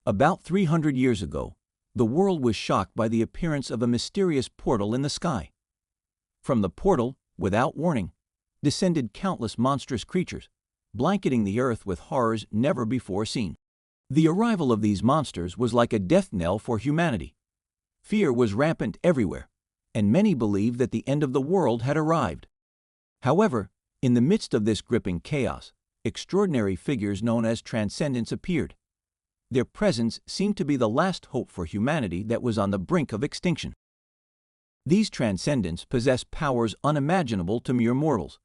About 300 years ago, the world was shocked by the appearance of a mysterious portal in the sky. From the portal, without warning, descended countless monstrous creatures, blanketing the earth with horrors never before seen. The arrival of these monsters was like a death knell for humanity. Fear was rampant everywhere, and many believed that the end of the world had arrived. However, in the midst of this gripping chaos, extraordinary figures known as transcendents appeared. Their presence seemed to be the last hope for humanity that was on the brink of extinction. These transcendents possess powers unimaginable to mere mortals.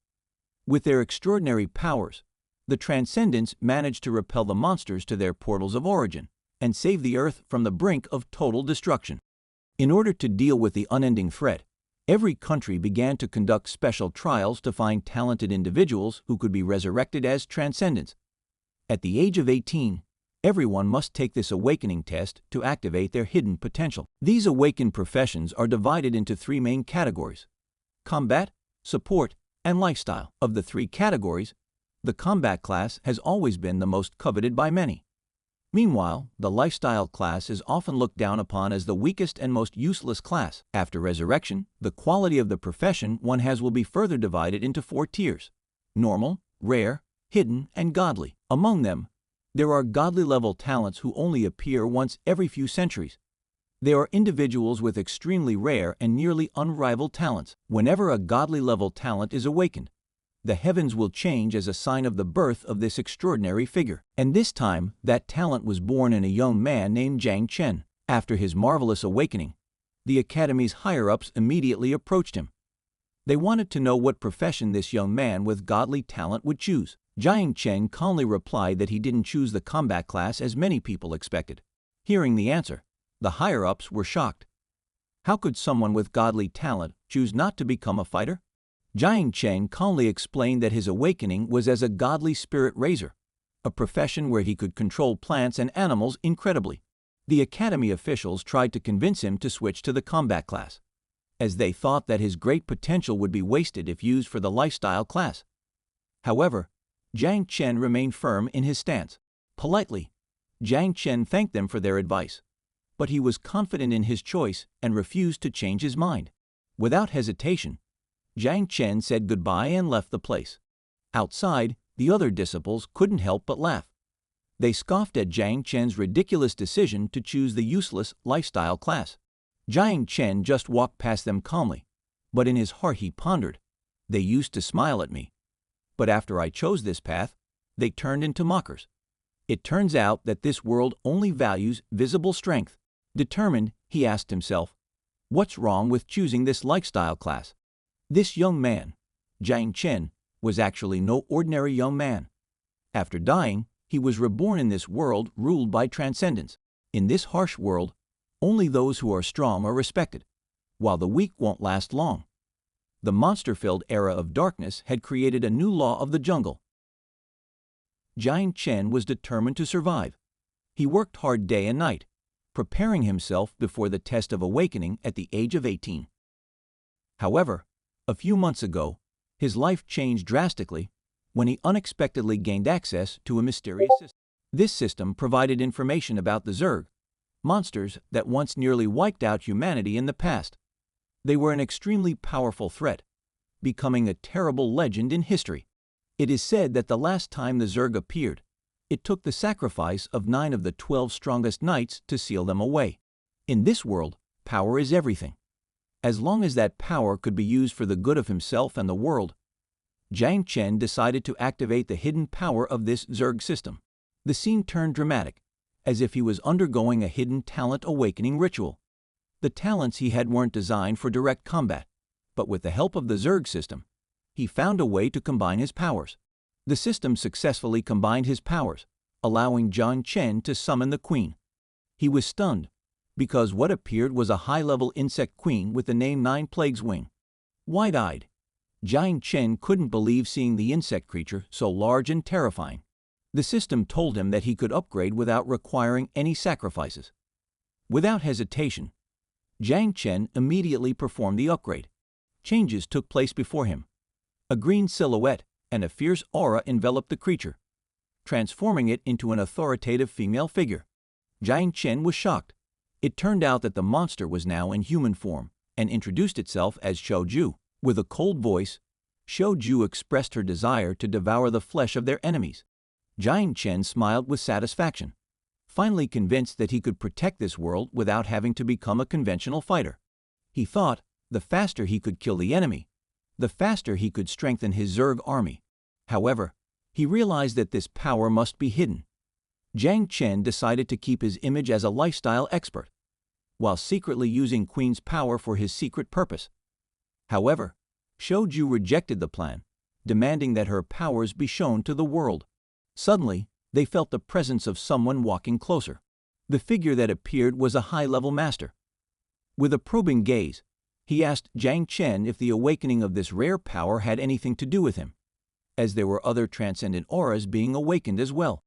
With their extraordinary powers, the transcendents managed to repel the monsters to their portals of origin and save the earth from the brink of total destruction. In order to deal with the unending threat, every country began to conduct special trials to find talented individuals who could be resurrected as transcendents. At the age of 18, everyone must take this awakening test to activate their hidden potential. These awakened professions are divided into three main categories: combat, support, and lifestyle. Of the three categories, the combat class has always been the most coveted by many. Meanwhile, the lifestyle class is often looked down upon as the weakest and most useless class. After resurrection, the quality of the profession one has will be further divided into 4 tiers: normal, rare, hidden, and godly. Among them, there are godly-level talents who only appear once every few centuries. They are individuals with extremely rare and nearly unrivaled talents. Whenever a godly-level talent is awakened, the heavens will change as a sign of the birth of this extraordinary figure. And this time, that talent was born in a young man named Jiang Chen. After his marvelous awakening, the Academy's higher-ups immediately approached him. They wanted to know what profession this young man with godly talent would choose. Jiang Chen calmly replied that he didn't choose the combat class as many people expected. Hearing the answer, the higher-ups were shocked. How could someone with godly talent choose not to become a fighter? Jiang Chen calmly explained that his awakening was as a godly spirit raiser, a profession where he could control plants and animals incredibly. The Academy officials tried to convince him to switch to the combat class, as they thought that his great potential would be wasted if used for the lifestyle class. However, Jiang Chen remained firm in his stance. Politely, Jiang Chen thanked them for their advice, but he was confident in his choice and refused to change his mind. Without hesitation, Jiang Chen said goodbye and left the place. Outside, the other disciples couldn't help but laugh. They scoffed at Jiang Chen's ridiculous decision to choose the useless lifestyle class. Jiang Chen just walked past them calmly, but in his heart he pondered, "They used to smile at me, but after I chose this path, they turned into mockers." It turns out that this world only values visible strength. Determined, he asked himself, what's wrong with choosing this lifestyle class? This young man, Jiang Chen, was actually no ordinary young man. After dying, he was reborn in this world ruled by transcendence. In this harsh world, only those who are strong are respected, while the weak won't last long. The monster-filled era of darkness had created a new law of the jungle. Jiang Chen was determined to survive. He worked hard day and night, preparing himself before the test of awakening at the age of 18. However, a few months ago, his life changed drastically when he unexpectedly gained access to a mysterious system. This system provided information about the Zerg, monsters that once nearly wiped out humanity in the past. They were an extremely powerful threat, becoming a terrible legend in history. It is said that the last time the Zerg appeared, it took the sacrifice of 9 of the 12 strongest knights to seal them away. In this world, power is everything. As long as that power could be used for the good of himself and the world, Jiang Chen decided to activate the hidden power of this Zerg system. The scene turned dramatic, as if he was undergoing a hidden talent awakening ritual. The talents he had weren't designed for direct combat, but with the help of the Zerg system, he found a way to combine his powers. The system successfully combined his powers, allowing Jiang Chen to summon the queen. He was stunned, because what appeared was a high-level insect queen with the name 9 Plagues Wing. Wide-eyed, Jiang Chen couldn't believe seeing the insect creature so large and terrifying. The system told him that he could upgrade without requiring any sacrifices. Without hesitation, Jiang Chen immediately performed the upgrade. Changes took place before him. A green silhouette and a fierce aura enveloped the creature, transforming it into an authoritative female figure. Jiang Chen was shocked. It turned out that the monster was now in human form and introduced itself as Shouju. With a cold voice, Shouju expressed her desire to devour the flesh of their enemies. Jiang Chen smiled with satisfaction, finally convinced that he could protect this world without having to become a conventional fighter. He thought, the faster he could kill the enemy, the faster he could strengthen his Zerg army. However, he realized that this power must be hidden. Jiang Chen decided to keep his image as a lifestyle expert, while secretly using Queen's power for his secret purpose. However, Shouju rejected the plan, demanding that her powers be shown to the world. Suddenly, they felt the presence of someone walking closer. The figure that appeared was a high-level master. With a probing gaze, he asked Jiang Chen if the awakening of this rare power had anything to do with him, as there were other transcendent auras being awakened as well.